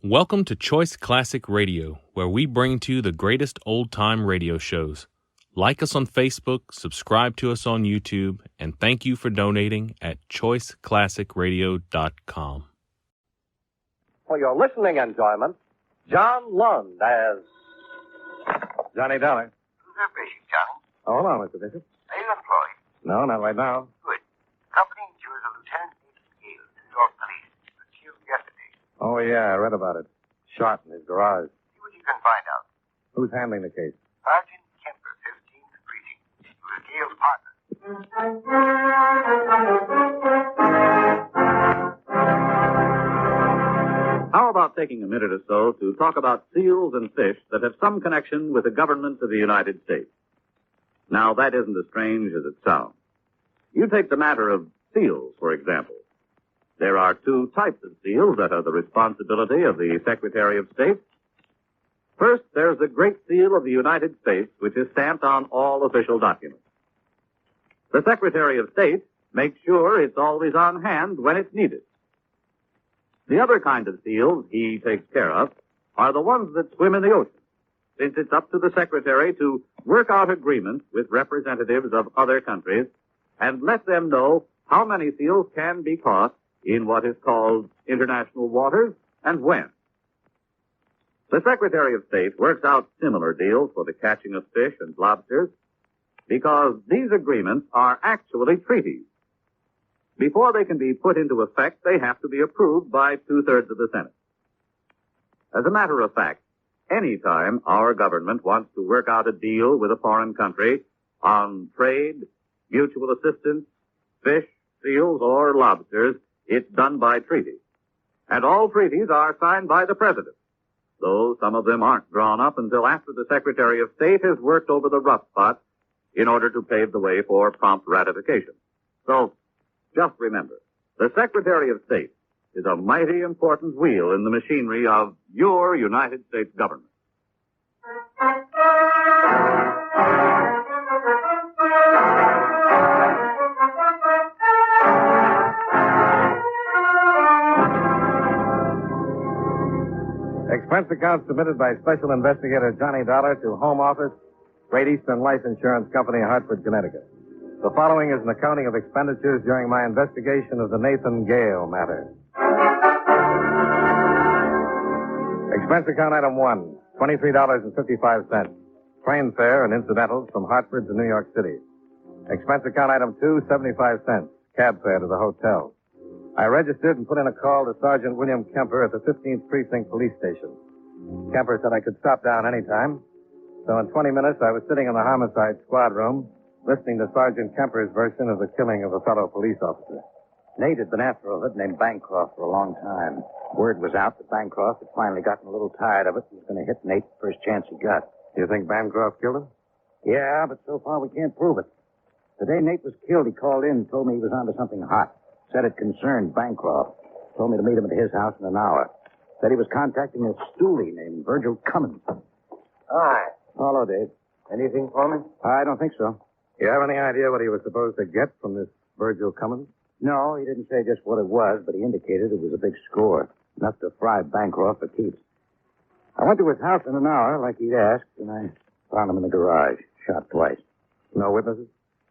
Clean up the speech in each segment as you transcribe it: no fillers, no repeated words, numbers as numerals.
Welcome to Choice Classic Radio, where we bring to you the greatest old-time radio shows. Like us on Facebook, subscribe to us on YouTube, and thank you for donating at choiceclassicradio.com. For your listening enjoyment, John Lund as Johnny Dollar. Who's that patient, Johnny? Oh, hold on, Mr. Bishop. Are you employed? No, not right now. Good. Company insures a Lieutenant Gayles, New York Police, was killed yesterday. Oh, yeah, I read about it. Shot in his garage. See what you can find out. Who's handling the case? Sergeant Kemper, 15th Precinct. He was Gayles' partner. How about taking a minute or so to talk about seals and fish that have some connection with the government of the United States? Now, that isn't as strange as it sounds. You take the matter of seals, for example. There are two types of seals that are the responsibility of the Secretary of State. First, there's the Great Seal of the United States, which is stamped on all official documents. The Secretary of State makes sure it's always on hand when it's needed. The other kind of seals he takes care of are the ones that swim in the ocean, since it's up to the Secretary to work out agreements with representatives of other countries and let them know how many seals can be caught in what is called international waters and when. The Secretary of State works out similar deals for the catching of fish and lobsters because these agreements are actually treaties. Before they can be put into effect, they have to be approved by 2/3 of the Senate. As a matter of fact, any time our government wants to work out a deal with a foreign country on trade, mutual assistance, fish, seals, or lobsters, it's done by treaty. And all treaties are signed by the President, though some of them aren't drawn up until after the Secretary of State has worked over the rough spots in order to pave the way for prompt ratification. So, just remember, the Secretary of State is a mighty important wheel in the machinery of your United States government. Expense account submitted by Special Investigator Johnny Dollar to Home Office, Great Eastern Life Insurance Company, Hartford, Connecticut. The following is an accounting of expenditures during my investigation of the Nathan Gale matter. Expense account item 1, $23.55. Train fare and incidentals from Hartford to New York City. Expense account item 2, 75 cents. Cab fare to the hotel. I registered and put in a call to Sergeant William Kemper at the 15th Precinct Police Station. Kemper said I could stop down anytime. So in 20 minutes, I was sitting in the homicide squad room, listening to Sergeant Kemper's version of the killing of a fellow police officer. Nate had been after a hood named Bancroft for a long time. Word was out that Bancroft had finally gotten a little tired of it and was going to hit Nate the first chance he got. You think Bancroft killed him? Yeah, but so far we can't prove it. The day Nate was killed, he called in and told me he was onto something hot. Said it concerned Bancroft. Told me to meet him at his house in an hour. Said he was contacting a stoolie named Virgil Cummins. Hi. Hello, Dave. Anything for me? I don't think so. You have any idea what he was supposed to get from this Virgil Cummins? No, he didn't say just what it was, but he indicated it was a big score. Enough to fry Bancroft for keeps. I went to his house in an hour, like he'd asked, and I found him in the garage, shot twice. No witnesses?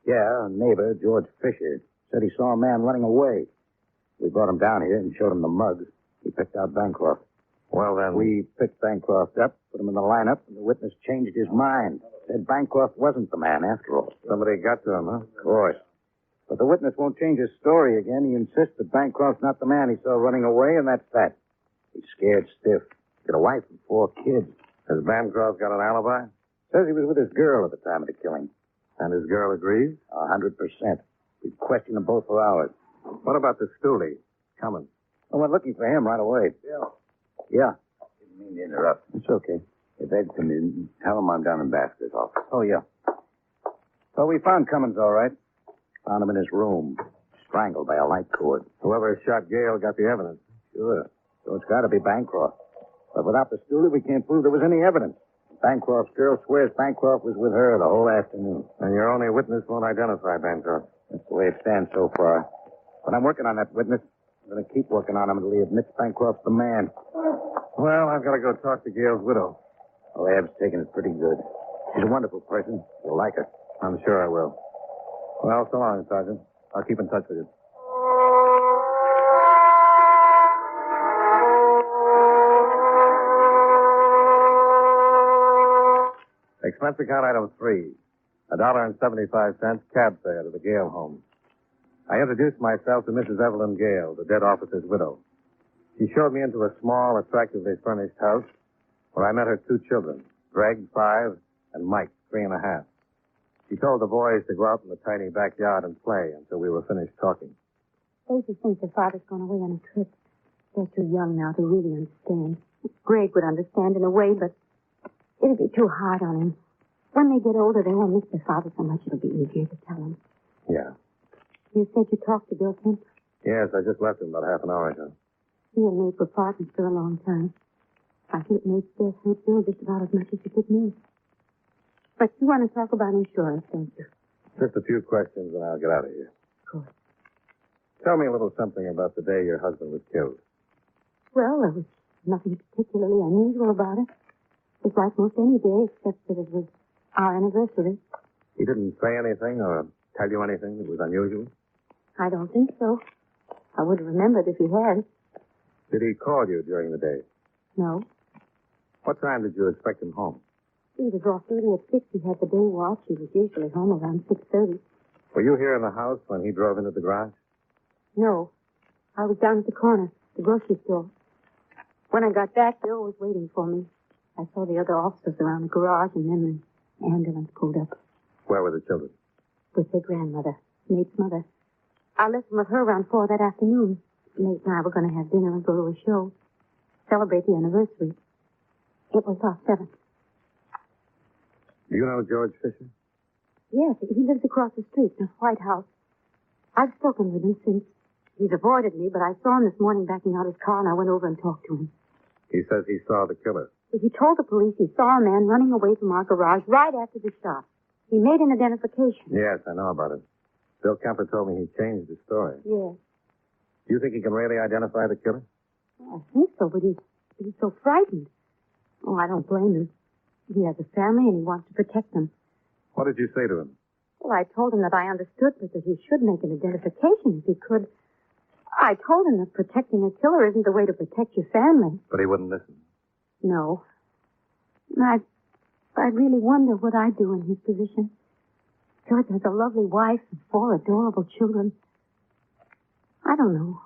Yeah, a neighbor, George Fisher, said he saw a man running away. We brought him down here and showed him the mugs. He picked out Bancroft. Well, then... We picked Bancroft up, put him in the lineup, and the witness changed his mind. Said Bancroft wasn't the man after all. Somebody got to him, huh? Of course. But the witness won't change his story again. He insists that Bancroft's not the man he saw running away, and that's that. He's scared stiff. Got a wife and 4 kids. Has Bancroft got an alibi? Says he was with his girl at the time of the killing. And his girl agrees? 100%. We questioned them both for hours. What about the stoolie? Cummins. I went looking for him right away. Yeah. Didn't mean to interrupt. It's okay. If Ed come in, tell him I'm down in Basker's office. Oh, yeah. Well, we found Cummins all right. Found him in his room, strangled by a light cord. Whoever shot Gale got the evidence. Sure. So it's got to be Bancroft. But without the stoolie, we can't prove there was any evidence. Bancroft's girl swears Bancroft was with her the whole afternoon. And your only witness won't identify Bancroft. That's the way it stands so far. But I'm working on that witness. I'm going to keep working on him until he admits Bancroft's the man. Well, I've got to go talk to Gayle's widow. Oh, Ab's taking it pretty good. She's a wonderful person. You'll like her. I'm sure I will. Well, so long, Sergeant. I'll keep in touch with you. Expense account item 3. $1.75 cab fare to the Gale home. I introduced myself to Mrs. Evelyn Gale, the dead officer's widow. She showed me into a small, attractively furnished house where I met her 2 children, Greg, 5, and Mike, 3.5. She told the boys to go out in the tiny backyard and play until we were finished talking. They just think their father's gone away on a trip. They're too young now to really understand. Greg would understand in a way, but it'd be too hard on him. When they get older, they won't miss their father so much it'll be easier to tell them. Yeah. You said you talked to Bill Kemp? Yes, I just left him about half an hour ago. He and Nate were partners for a long time. I think Nate's death hurt Bill just about as much as it did me. But you want to talk about insurance, don't you? Just a few questions and I'll get out of here. Of course. Tell me a little something about the day your husband was killed. Well, there was nothing particularly unusual about it. It was like most any day, except that it was our anniversary. He didn't say anything or tell you anything that was unusual? I don't think so. I would have remembered if he had. Did he call you during the day? No. What time did you expect him home? He was off duty at 6. He had the day watch. He was usually home around 6:30. Were you here in the house when he drove into the garage? No. I was down at the corner, the grocery store. When I got back, Bill was waiting for me. I saw the other officers around the garage, and then the ambulance pulled up. Where were the children? With their grandmother, Nate's mother. I left them with her around 4 that afternoon. Nate and I were going to have dinner and go to a show. Celebrate the anniversary. It was our 7th. Do you know George Fisher? Yes, he lives across the street in a White House. I've spoken with him since. He's avoided me, but I saw him this morning backing out his car, and I went over and talked to him. He says he saw the killer. But he told the police he saw a man running away from our garage right after the shot. He made an identification. Yes, I know about it. Bill Kemper told me he changed his story. Yes. Do you think he can really identify the killer? Well, I think so, but he's so frightened. Oh, I don't blame him. He has a family, and he wants to protect them. What did you say to him? Well, I told him that I understood, but that he should make an identification if he could. I told him that protecting a killer isn't the way to protect your family. But he wouldn't listen. No. I really wonder what I'd do in his position. George has a lovely wife and 4 adorable children. I don't know.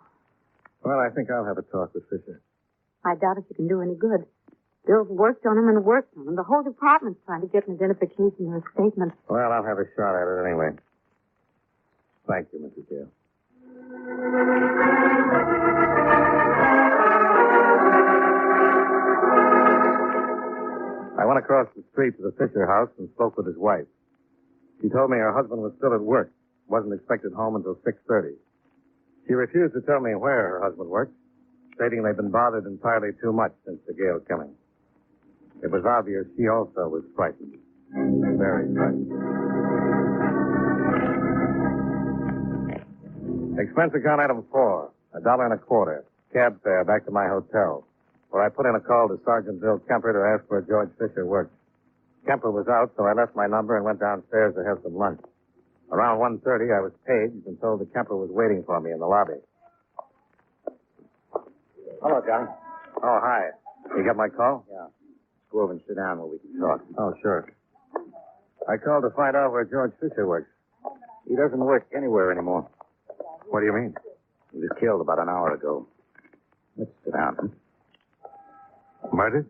Well, I think I'll have a talk with Fisher. I doubt if you can do any good. Bill's worked on him and worked on him. The whole department's trying to get an identification or a statement. Well, I'll have a shot at it anyway. Thank you, Mrs. Gale. I went across the street to the Fisher house and spoke with his wife. She told me her husband was still at work, wasn't expected home until 6:30. She refused to tell me where her husband worked, stating they'd been bothered entirely too much since the Gale killing. It was obvious she also was frightened. Very frightened. Expense account item 4, $1.25, cab fare back to my hotel, where I put in a call to Sergeant Bill Kemper to ask where George Fisher worked. Kemper was out, so I left my number and went downstairs to have some lunch. Around 1:30, I was paged and told that Kemper was waiting for me in the lobby. Hello, Johnny. Oh, hi. You got my call? Yeah. Go over and sit down where we can talk. Oh, sure. I called to find out where George Fisher works. He doesn't work anywhere anymore. What do you mean? He was killed about an hour ago. Let's sit down. Murdered?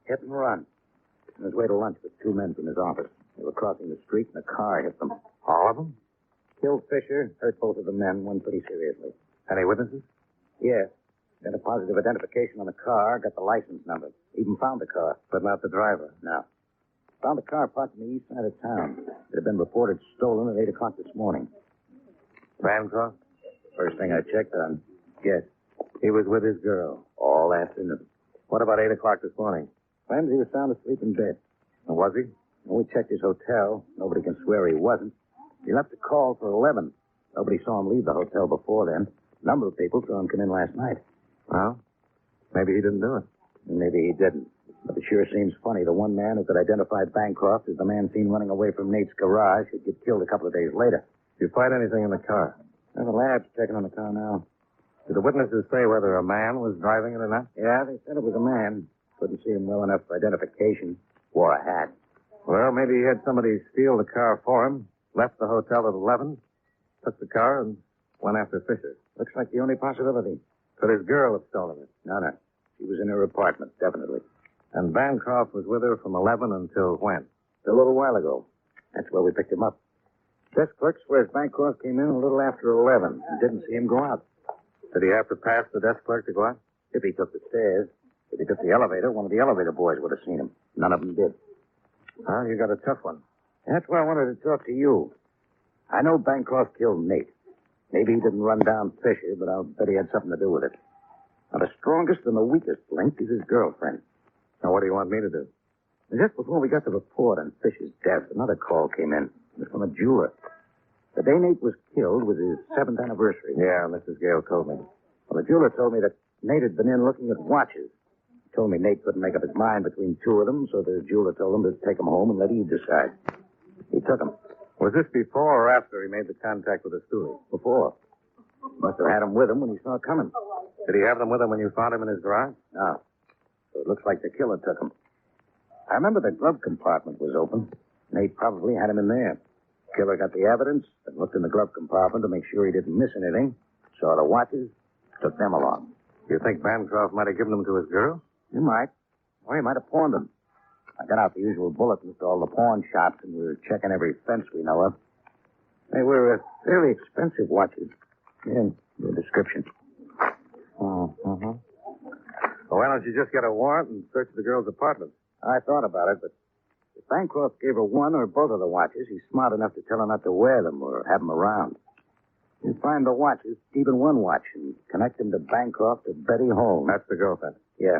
Hit and run. On his way to lunch with 2 men from his office. They were crossing the street and a car hit them. All of them? Killed Fisher, hurt both of the men, one pretty seriously. Any witnesses? Yes. Got a positive identification on the car, got the license number. Even found the car. But not the driver. No. Found the car parked on the east side of town. It had been reported stolen at 8 o'clock this morning. Bancroft? First thing I checked on. Yes. He was with his girl. All afternoon. What about 8 o'clock this morning? Claims he was sound asleep in bed. And was he? When we checked his hotel, nobody can swear he wasn't. He left a call for 11. Nobody saw him leave the hotel before then. A number of people saw him come in last night. Well, maybe he didn't do it. Maybe he didn't. But it sure seems funny. The one man who could identify Bancroft as the man seen running away from Nate's garage should get killed a couple of days later. Did you find anything in the car? Well, the lab's checking on the car now. Did the witnesses say whether a man was driving it or not? Yeah, they said it was a man. Couldn't see him well enough for identification. Wore a hat. Well, maybe he had somebody steal the car for him, left the hotel at 11, took the car, and went after Fisher. Looks like the only possibility. Could his girl have stolen it? No. She was in her apartment, definitely. And Bancroft was with her from 11 until when? A little while ago. That's where we picked him up. Desk clerk swears Bancroft came in a little after 11 and didn't see him go out. Did he have to pass the desk clerk to go out? If he took the stairs. If he took the elevator, one of the elevator boys would have seen him. None of them did. Well, you got a tough one. That's why I wanted to talk to you. I know Bancroft killed Nate. Maybe he didn't run down Fisher, but I'll bet he had something to do with it. Now, the strongest and the weakest link is his girlfriend. Now, what do you want me to do? Just before we got the report on Fisher's death, another call came in. It was from a jeweler. The day Nate was killed was his 7th anniversary. Yeah, Mrs. Gale told me. Well, the jeweler told me that Nate had been in looking at watches. He told me Nate couldn't make up his mind between two of them, so the jeweler told him to take them home and let Eve decide. He took them. Was this before or after he made the contact with the steward? Before. Must have had them with him when he saw it coming. Did he have them with him when you found him in his garage? No. So it looks like the killer took them. I remember the glove compartment was open. Nate probably had him in there. Killer got the evidence and looked in the glove compartment to make sure he didn't miss anything. Saw the watches, took them along. You think Bancroft might have given them to his girl? He might. Or he might have pawned them. I got out the usual bulletins to all the pawn shops, and we were checking every fence we know of. They were fairly expensive watches. Yeah, the description. Well, why don't you just get a warrant and search the girl's apartment? I thought about it, but if Bancroft gave her one or both of the watches, he's smart enough to tell her not to wear them or have them around. You find the watches, even one watch, and connect them to Bancroft or Betty Holmes. That's the girlfriend. Yeah.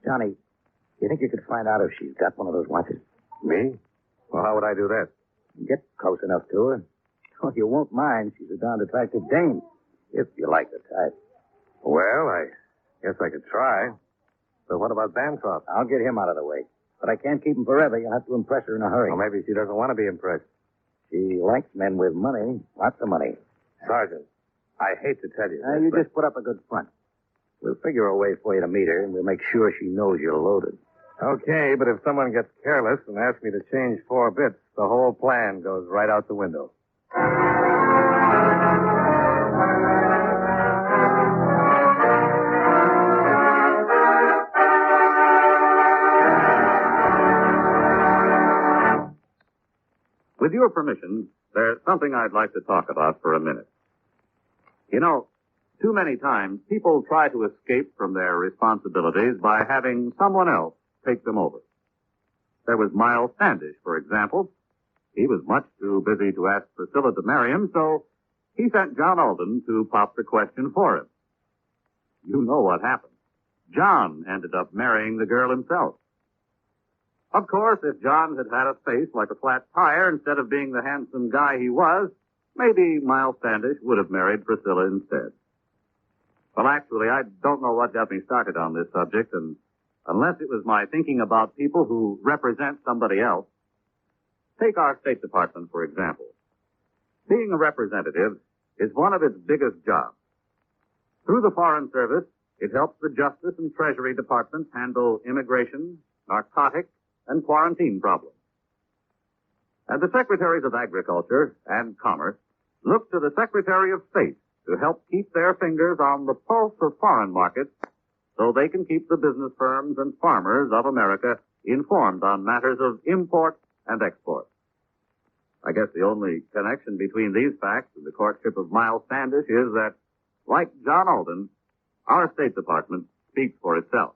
Johnny, you think you could find out if she's got one of those watches? Me? Well, how would I do that? Get close enough to her. Oh, you won't mind. She's a darned attractive dame, if you like the type. Well, I guess I could try. So what about Bancroft? I'll get him out of the way. But I can't keep him forever. You'll have to impress her in a hurry. Well, maybe she doesn't want to be impressed. She likes men with money. Lots of money. Sergeant, I hate to tell you this, You but... just put up a good front. We'll figure a way for you to meet her, and we'll make sure she knows you're loaded. Okay, but if someone gets careless and asks me to change 4 bits, the whole plan goes right out the window. With your permission, there's something I'd like to talk about for a minute. You know, too many times people try to escape from their responsibilities by having someone else take them over. There was Miles Standish, for example. He was much too busy to ask Priscilla to marry him, so he sent John Alden to pop the question for him. You know what happened. John ended up marrying the girl himself. Of course, if John had had a face like a flat tire instead of being the handsome guy he was, maybe Miles Standish would have married Priscilla instead. Well, actually, I don't know what got me started on this subject, and unless it was my thinking about people who represent somebody else. Take our State Department, for example. Being a representative is one of its biggest jobs. Through the Foreign Service, it helps the Justice and Treasury Departments handle immigration, narcotic, and quarantine problems. And the Secretaries of Agriculture and Commerce look to the Secretary of State to help keep their fingers on the pulse of foreign markets so they can keep the business firms and farmers of America informed on matters of import and export. I guess the only connection between these facts and the courtship of Miles Standish is that, like John Alden, our State Department speaks for itself.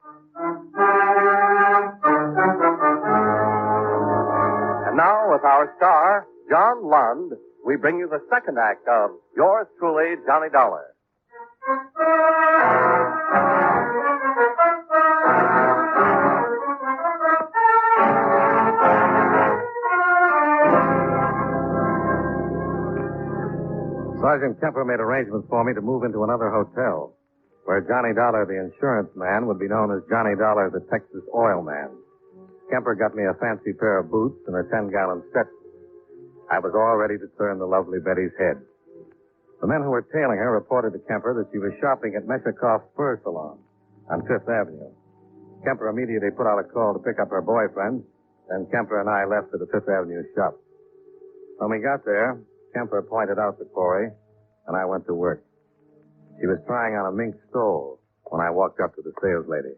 And now, with our star, John Lund, we bring you the second act of Yours Truly, Johnny Dollar. Sergeant Kemper made arrangements for me to move into another hotel. where Johnny Dollar, the insurance man, would be known as Johnny Dollar, the Texas oil man. Kemper got me a fancy pair of boots and a 10-gallon Stetson. I was all ready to turn the lovely Betty's head. The men who were tailing her reported to Kemper that she was shopping at Meshakoff's Fur Salon on Fifth Avenue. Kemper immediately put out a call to pick up her boyfriend, then Kemper and I left for the Fifth Avenue shop. When we got there, Kemper pointed out the quarry, and I went to work. She was trying on a mink stole when I walked up to the sales lady.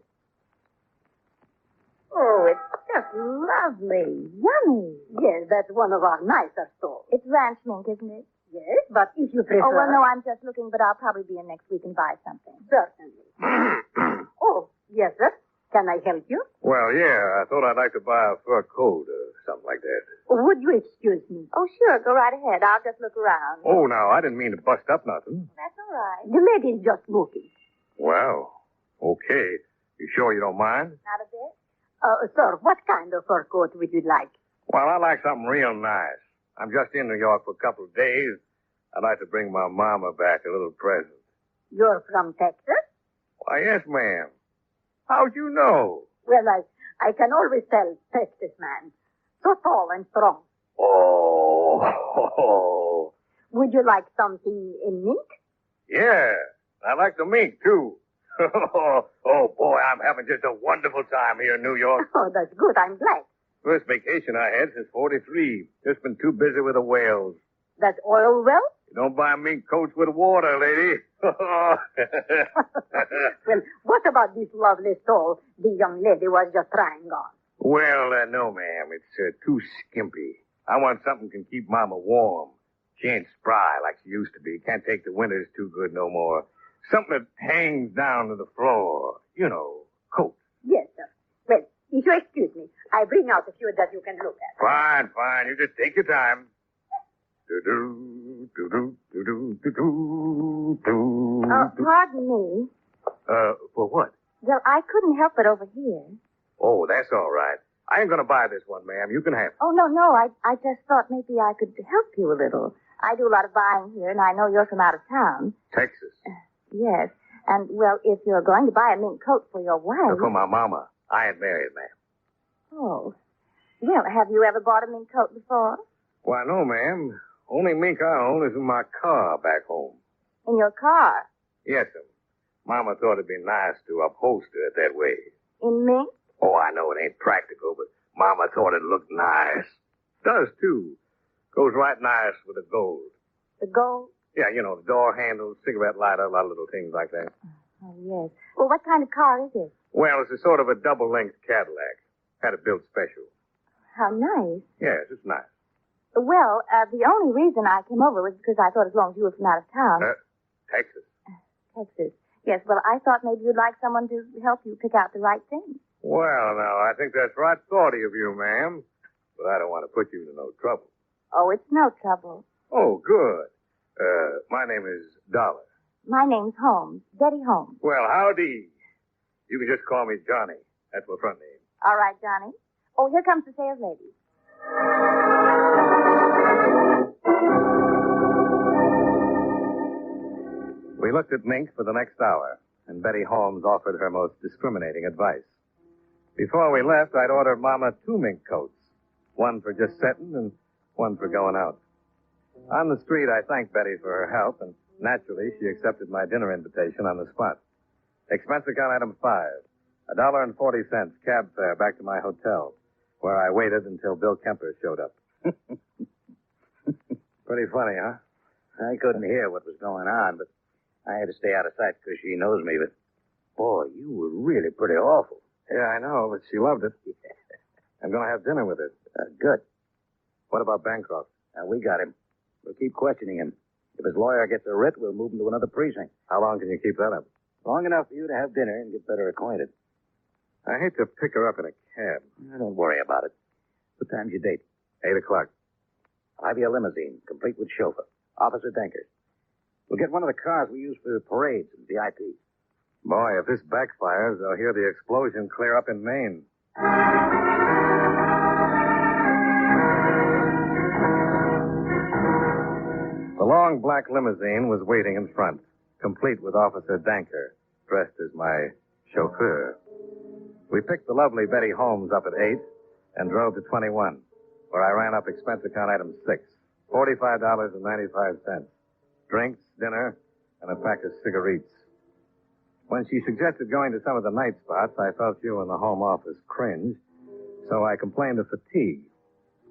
Oh, it's just lovely. Yummy. Yes, that's one of our nicer stores. It's ranch mink, isn't it? Yes, but if you prefer... Oh, well, no, I'm just looking, but I'll probably be in next week and buy something. Certainly. Oh, yes, sir. Can I help you? Well, yeah, I thought I'd like to buy a fur coat or something like that. Would you excuse me? Oh, sure, go right ahead. I'll just look around. Oh, now, I didn't mean to bust up nothing. That's all right. The lady's just looking. Well, okay. You sure you don't mind? Not a bit? Sir, what kind of fur coat would you like? Well, I'd like something real nice. I'm just in New York for a couple of days. I'd like to bring my mama back a little present. You're from Texas? Why, yes, ma'am. How'd you know? Well, I can always tell Texas man. So tall and strong. Oh. Would you like something in mink? Yeah, I like the mink, too. Oh, boy, I'm having just a wonderful time here in New York. Oh, that's good. I'm glad. First vacation I had since 43. Just been too busy with the whales. That's oil well? You don't buy mink coats with water, lady. Well, what about this lovely stole the young lady was just trying on? Well, no, ma'am. It's too skimpy. I want something can keep Mama warm. She ain't spry like she used to be. Can't take the winters too good no more. Something that hangs down to the floor. You know, coat. Yes, sir. Well, if you excuse me, I bring out a few that you can look at. Fine. You just take your time. Pardon me. For what? Well, I couldn't help it over here. Oh, that's all right. I ain't gonna buy this one, ma'am. You can have it. Oh, no. I just thought maybe I could help you a little. I do a lot of buying here, and I know you're from out of town. Texas. Yes. And, well, if you're going to buy a mink coat for your wife... For my mama. I ain't married, ma'am. Oh. Well, have you ever bought a mink coat before? Why, no, ma'am. Only mink I own is in my car back home. In your car? Yes, ma'am. Mama thought it'd be nice to upholster it that way. In mink? Oh, I know it ain't practical, but Mama thought it looked nice. Does, too. Goes right nice with the gold. The gold? Yeah, you know, the door handles, cigarette lighter, a lot of little things like that. Oh, yes. Well, what kind of car is it? Well, it's a sort of a double-length Cadillac. Had it built special. How nice. Yes, it's nice. Well, the only reason I came over was because I thought as long as you were from out of town. Texas. Texas. Yes, well, I thought maybe you'd like someone to help you pick out the right thing. Well, now, I think that's right thoughty of you, ma'am. But I don't want to put you to no trouble. Oh, it's no trouble. Oh, good. My name is Dollar. My name's Holmes. Betty Holmes. Well, howdy. You can just call me Johnny. That's my front name. All right, Johnny. Oh, here comes the sales lady. We looked at mink for the next hour, and Betty Holmes offered her most discriminating advice. Before we left, I'd ordered Mama 2 mink coats, one for just setting and one for going out. On the street, I thanked Betty for her help, and naturally, she accepted my dinner invitation on the spot. Expense account item 5, $1.40 cab fare back to my hotel, where I waited until Bill Kemper showed up. Pretty funny, huh? I couldn't hear what was going on, but I had to stay out of sight because she knows me. But, boy, you were really pretty awful. Yeah, I know, but she loved it. I'm going to have dinner with her. Good. What about Bancroft? We got him. We'll keep questioning him. If his lawyer gets a writ, we'll move him to another precinct. How long can you keep that up? Long enough for you to have dinner and get better acquainted. I hate to pick her up in a cab. Don't worry about it. What time's your date? 8 o'clock. I'll have you a limousine, complete with chauffeur. Officer Denker. We'll get one of the cars we use for parades and VIP. Boy, if this backfires, they'll hear the explosion clear up in Maine. The long black limousine was waiting in front, complete with Officer Danker, dressed as my chauffeur. We picked the lovely Betty Holmes up at 8 and drove to 21, where I ran up expense account item 6, $45.95. Drinks, dinner, and a pack of cigarettes. When she suggested going to some of the night spots, I felt you in the home office cringe, so I complained of fatigue.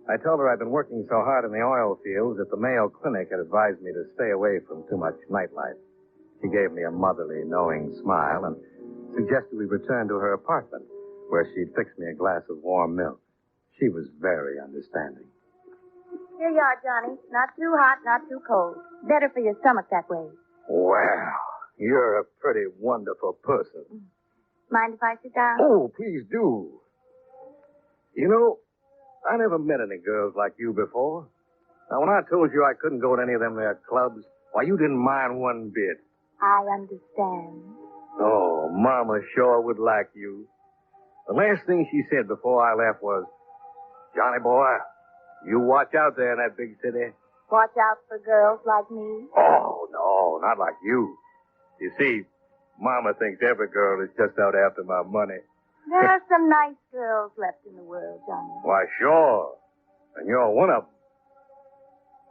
I told her I'd been working so hard in the oil fields that the Mayo Clinic had advised me to stay away from too much nightlife. She gave me a motherly, knowing smile and suggested we return to her apartment, where she'd fix me a glass of warm milk. She was very understanding. Here you are, Johnny. Not too hot, not too cold. Better for your stomach that way. Wow, you're a pretty wonderful person. Mind if I sit down? Oh, please do. You know, I never met any girls like you before. Now, when I told you I couldn't go to any of them there clubs, why, you didn't mind one bit. I understand. Oh, Mama sure would like you. The last thing she said before I left was, Johnny boy, you watch out there in that big city. Watch out for girls like me. Oh, no, not like you. You see, Mama thinks every girl is just out after my money. There are some nice girls left in the world, Johnny. Why, sure. And you're one of them.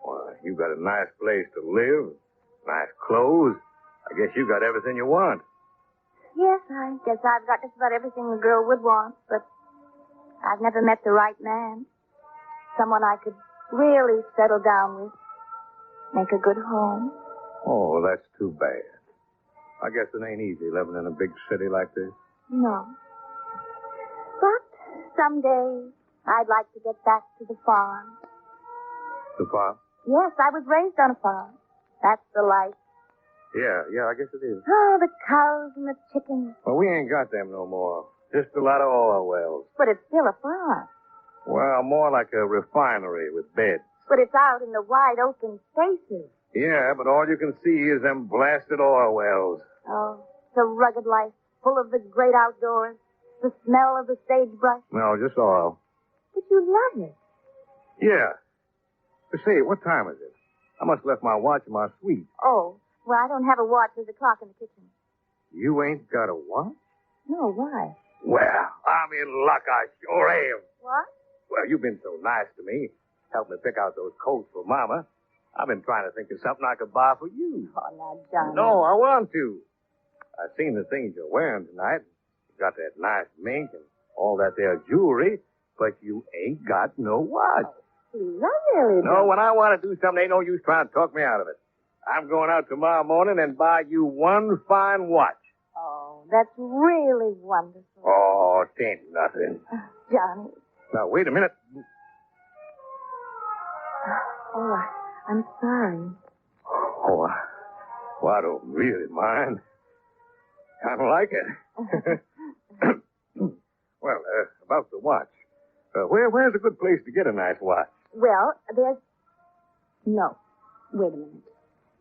Why, you got a nice place to live, nice clothes. I guess you got everything you want. Yes, I guess I've got just about everything a girl would want, but I've never met the right man. Someone I could really settle down with. Make a good home. Oh, that's too bad. I guess it ain't easy living in a big city like this. No. But someday I'd like to get back to the farm. The farm? Yes, I was raised on a farm. That's the life. Yeah, I guess it is. Oh, the cows and the chickens. Well, we ain't got them no more. Just a lot of oil wells. But it's still a farm. Well, more like a refinery with beds. But it's out in the wide open spaces. Yeah, but all you can see is them blasted oil wells. Oh, it's a rugged life, full of the great outdoors, the smell of the sagebrush. No, just oil. But you love it. Yeah. But say, what time is it? I must have left my watch in my suite. Oh, well, I don't have a watch. There's a clock in the kitchen. You ain't got a watch? No, why? Well, I'm in luck. I sure am. What? Well, you've been so nice to me. Helped me pick out those coats for Mama. I've been trying to think of something I could buy for you. Oh, now, Johnny. No, I want to. I've seen the things you're wearing tonight. You got that nice mink and all that there jewelry, but you ain't got no watch. Please, I really don't. No, when I want to do something, ain't no use trying to talk me out of it. I'm going out tomorrow morning and buy you one fine watch. Oh, that's really wonderful. Oh, it ain't nothing. Johnny. Now, wait a minute. Oh, I'm sorry. Oh, I don't really mind. Kind of like it. Well, about the watch. Where's a good place to get a nice watch? Well, there's... No. Wait a minute.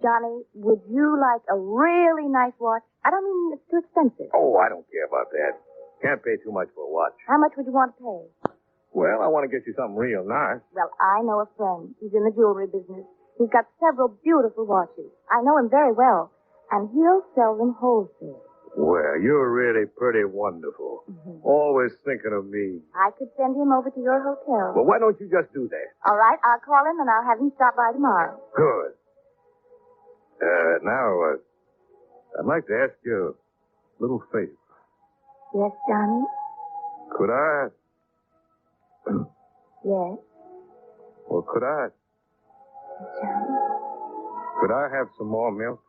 Johnny, would you like a really nice watch? I don't mean it's too expensive. Oh, I don't care about that. Can't pay too much for a watch. How much would you want to pay? Well, I want to get you something real nice. Well, I know a friend. He's in the jewelry business. He's got several beautiful watches. I know him very well. And he'll sell them wholesale. Well, you're really pretty wonderful. Mm-hmm. Always thinking of me. I could send him over to your hotel. Well, why don't you just do that? All right, I'll call him and I'll have him stop by tomorrow. Good. Now, I'd like to ask you a little favor. Yes, Johnny? Could I? Yes. Well, could I? Johnny? Could I have some more milk?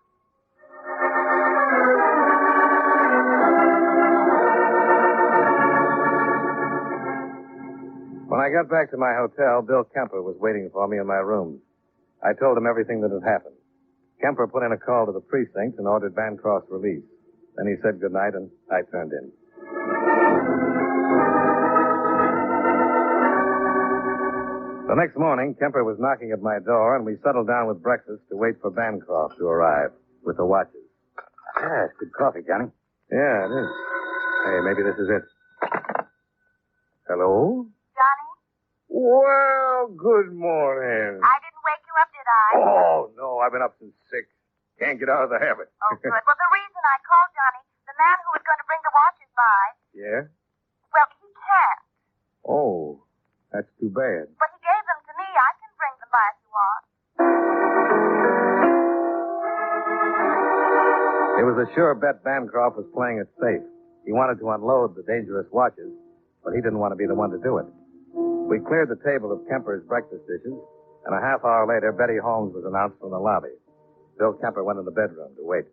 When I got back to my hotel, Bill Kemper was waiting for me in my room. I told him everything that had happened. Kemper put in a call to the precinct and ordered Bancroft's release. Then he said goodnight, and I turned in. The next morning, Kemper was knocking at my door, and we settled down with breakfast to wait for Bancroft to arrive with the watches. Yeah, it's good coffee, Johnny. Yeah, it is. Hey, maybe this is it. Hello? Johnny? Well, good morning. I didn't wake you up, did I? Oh, no, I've been up since 6. Can't get out of the habit. Oh, good. Well, the reason I called, Johnny, the Yeah? Well, he can't. Oh, that's too bad. But he gave them to me. I can bring them by if you want. It was a sure bet Bancroft was playing it safe. He wanted to unload the dangerous watches, but he didn't want to be the one to do it. We cleared the table of Kemper's breakfast dishes, and a half hour later, Betty Holmes was announced from the lobby. Bill Kemper went in the bedroom to wait.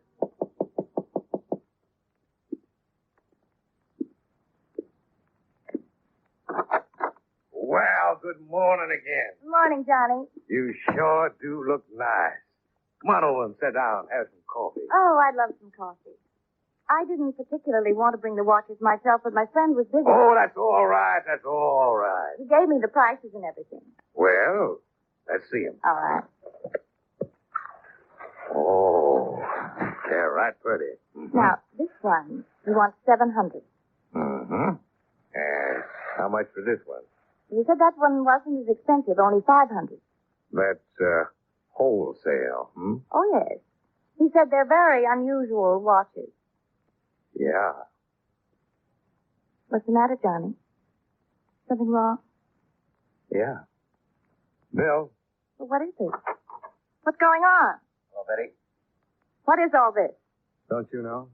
Well, good morning again. Good morning, Johnny. You sure do look nice. Come on over and sit down. Have some coffee. Oh, I'd love some coffee. I didn't particularly want to bring the watches myself, but my friend was busy. Oh, that's all right. That's all right. He gave me the prices and everything. Well, let's see 'em. All right. Oh, they're right pretty. Mm-hmm. Now, this one, you want $700. Mm-hmm. And how much for this one? You said that one wasn't as expensive, only $500. That's, wholesale, hmm? Oh, yes. He said they're very unusual watches. Yeah. What's the matter, Johnny? Something wrong? Yeah. Bill? Well, what is it? What's going on? Hello, Betty. What is all this? Don't you know?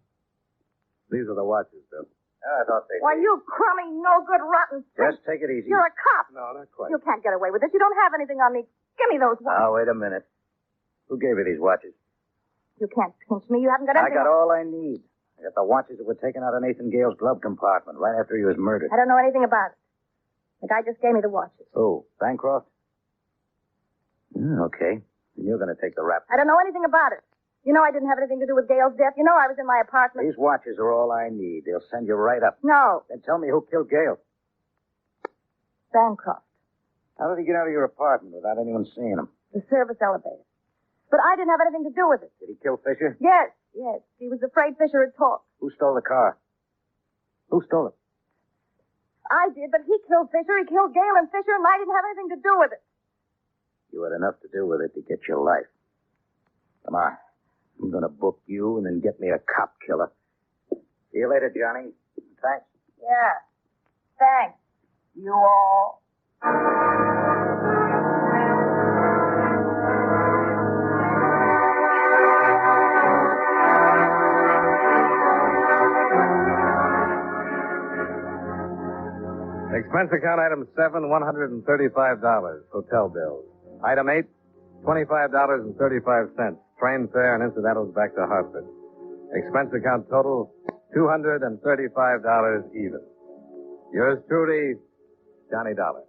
These are the watches, Bill. I thought they... Why, you crummy, no-good, rotten... Just take it easy. You're a cop. No, not quite. You can't get away with this. You don't have anything on me. Give me those watches. Now, wait a minute. Who gave you these watches? You can't pinch me. You haven't got I anything... got all I need. I got the watches that were taken out of Nathan Gayles' glove compartment right after he was murdered. I don't know anything about it. The guy just gave me the watches. Oh, Bancroft? Okay. Then you're going to take the rap. I don't know anything about it. You know I didn't have anything to do with Gayle's death. You know I was in my apartment. These watches are all I need. They'll send you right up. No. Then tell me who killed Gayles. Bancroft. How did he get out of your apartment without anyone seeing him? The service elevator. But I didn't have anything to do with it. Did he kill Fisher? Yes. He was afraid Fisher had talked. Who stole the car? Who stole it? I did, but he killed Fisher. He killed Gale and Fisher, and I didn't have anything to do with it. You had enough to do with it to get your life. Come on. I'm going to book you and then get me a cop killer. See you later, Johnny. Thanks. Yeah. Thanks. You all. Expense account item 7, $135, hotel bills. Item 8, $25.35, train fare and incidentals back to Hartford. Expense account total, $235 even. Yours truly, Johnny Dollar.